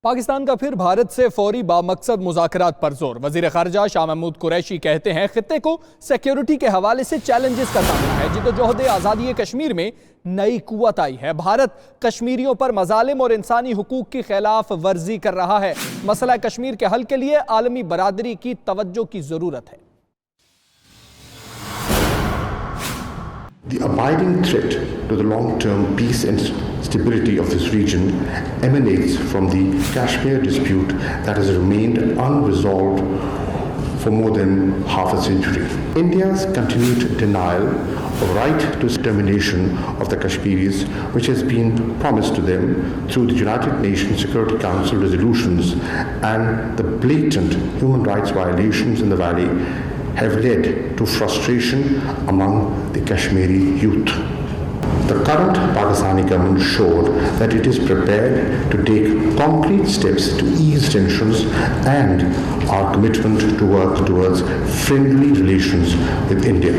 पाकिस्तान का फिर भारत से फौरी बामकसद मुज़ाकरात पर जोर। वज़ीर ख़ारजा FM कुरैशी कहते हैं खित्ते को सिक्योरिटी के हवाले से चैलेंजेस का सामना है। जिद्दोजहद आज़ादी कश्मीर में नई कुव्वत आई है। भारत कश्मीरियों पर मज़ालिम और इंसानी हुकूक की खिलाफ वर्जी कर रहा है। मसला कश्मीर के हल के लिए आलमी बरादरी की तवज्जो की ज़रूरत है। The abiding threat to the long-term peace and stability of this region emanates from the Kashmir dispute that has remained unresolved for more than half a century. India's continued denial of right to determination of the Kashmiris, which has been promised to them through the United Nations Security Council resolutions, and the blatant human rights violations in the valley have led to frustration among the Kashmiri youth. The current Pakistani government showed that it is prepared to take concrete steps to ease tensions and our commitment to work towards friendly relations with India.